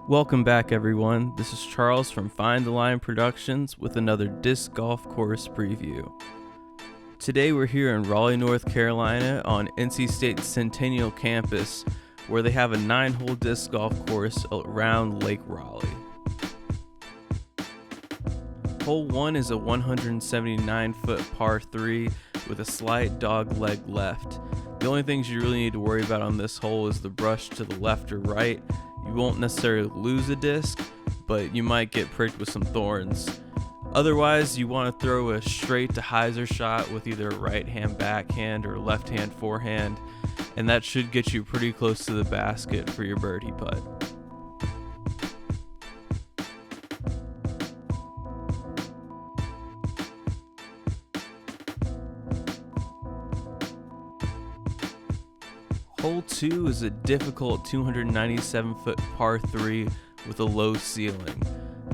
Welcome back, everyone. This is Charles from Find the Line Productions with another disc golf course preview. Today we're here in Raleigh, North Carolina on NC State's Centennial campus, where they have a 9-hole disc golf course around Lake Raleigh. Hole 1 is a 179-foot par 3 with a slight dog leg left. The only things you really need to worry about on this hole is the brush to the left or right. You won't necessarily lose a disc, but you might get pricked with some thorns. Otherwise, you want to throw a straight to hyzer shot with either a right hand backhand or left hand forehand, and that should get you pretty close to the basket for your birdie putt. Hole 2 is a difficult 297-foot par 3 with a low ceiling.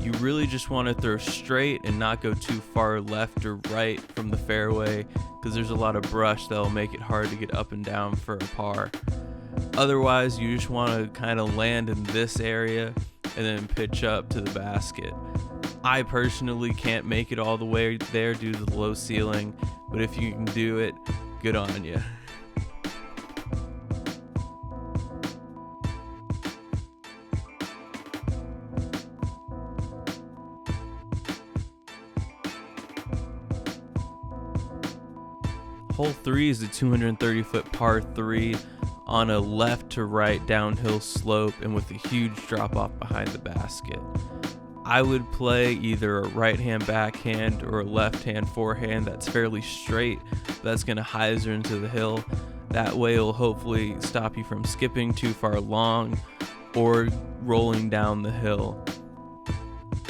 You really just want to throw straight and not go too far left or right from the fairway, because there's a lot of brush that'll make it hard to get up and down for a par. Otherwise, you just want to kind of land in this area and then pitch up to the basket. I personally can't make it all the way there due to the low ceiling, but if you can do it, good on you. Hole 3 is a 230-foot par 3 on a left to right downhill slope and with a huge drop off behind the basket. I would play either a right hand backhand or a left hand forehand that's fairly straight, that's going to hyzer into the hill. That way it'll hopefully stop you from skipping too far long or rolling down the hill.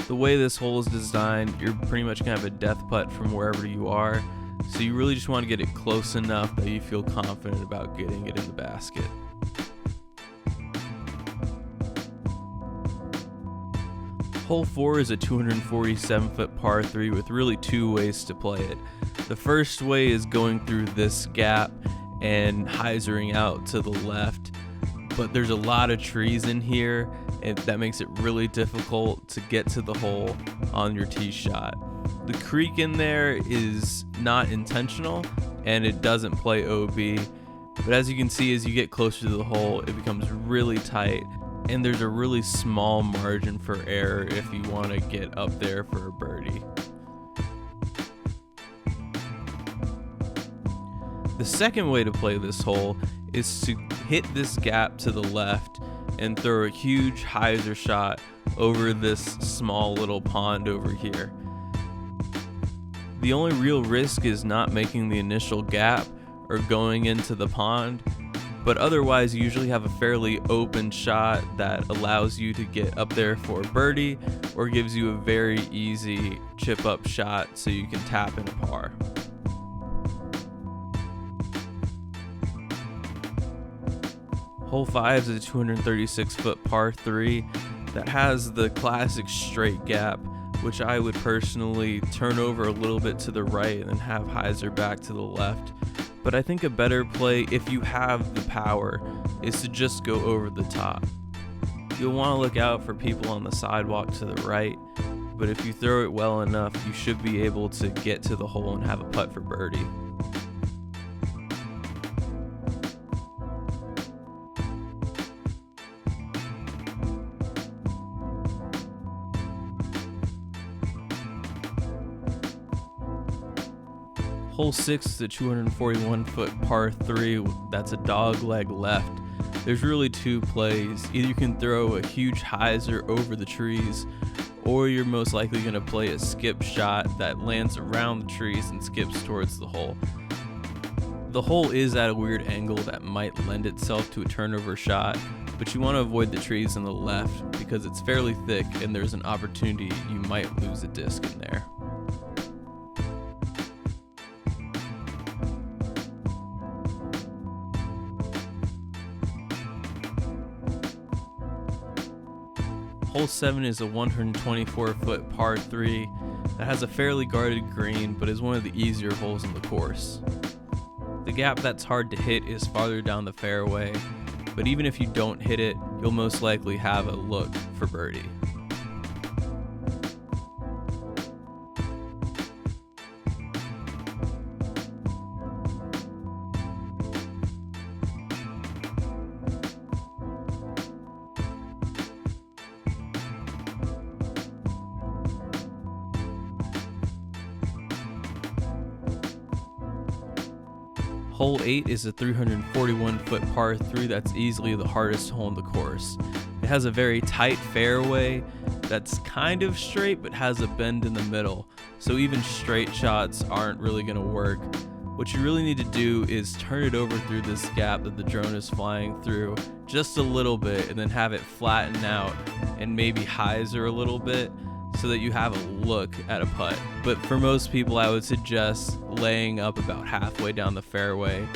The way this hole is designed, you're pretty much going to have a death putt from wherever you are. So you really just want to get it close enough that you feel confident about getting it in the basket. Hole 4 is a 247-foot par 3 with really two ways to play it. The first way is going through this gap and hyzering out to the left, but there's a lot of trees in here and that makes it really difficult to get to the hole on your tee shot. The creek in there is not intentional and it doesn't play OB, but as you can see, as you get closer to the hole, it becomes really tight and there's a really small margin for error if you want to get up there for a birdie. The second way to play this hole is to hit this gap to the left and throw a huge hyzer shot over this small little pond over here. The only real risk is not making the initial gap or going into the pond, but otherwise you usually have a fairly open shot that allows you to get up there for a birdie or gives you a very easy chip up shot so you can tap in a par. Hole 5 is a 236-foot par 3 that has the classic straight gap, which I would personally turn over a little bit to the right and then have hyzer back to the left. But I think a better play, if you have the power, is to just go over the top. You'll want to look out for people on the sidewalk to the right, but if you throw it well enough, you should be able to get to the hole and have a putt for birdie. Hole 6 is a 241-foot par 3 that's a dog leg left. There's really two plays. Either you can throw a huge hyzer over the trees, or you're most likely going to play a skip shot that lands around the trees and skips towards the hole. The hole is at a weird angle that might lend itself to a turnover shot, but you want to avoid the trees on the left because it's fairly thick and there's an opportunity you might lose a disc in there. Hole 7 is a 124-foot par 3 that has a fairly guarded green but is one of the easier holes in the course. The gap that's hard to hit is farther down the fairway, but even if you don't hit it, you'll most likely have a look for birdie. Hole 8 is a 341-foot par 3 that's easily the hardest hole in the course. It has a very tight fairway that's kind of straight but has a bend in the middle, so even straight shots aren't really going to work. What you really need to do is turn it over through this gap that the drone is flying through just a little bit, and then have it flatten out and maybe hyzer a little bit, so that you have a look at a putt. But for most people, I would suggest laying up about halfway down the fairway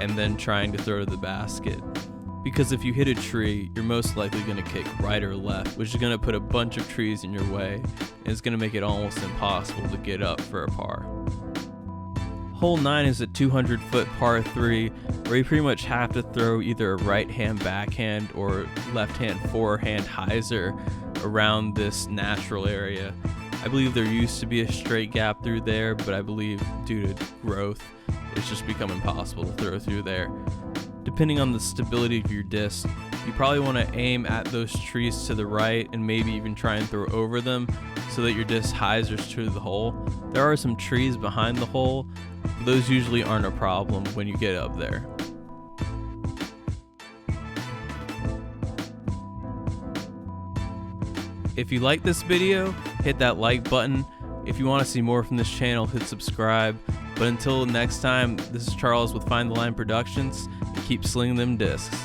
and then trying to throw to the basket. Because if you hit a tree, you're most likely going to kick right or left, which is going to put a bunch of trees in your way, and it's going to make it almost impossible to get up for a par. Hole 9 is a 200-foot par 3 where you pretty much have to throw either a right-hand backhand or left-hand forehand hyzer around this natural area. I believe there used to be a straight gap through there, but I believe due to growth, it's just become impossible to throw through there. Depending on the stability of your disc, you probably want to aim at those trees to the right and maybe even try and throw over them so that your disc hyzers to the hole. There are some trees behind the hole, but those usually aren't a problem when you get up there. If you like this video, hit that like button. If you want to see more from this channel, hit subscribe. But until next time, this is Charles with Find the Line Productions, and keep slinging them discs.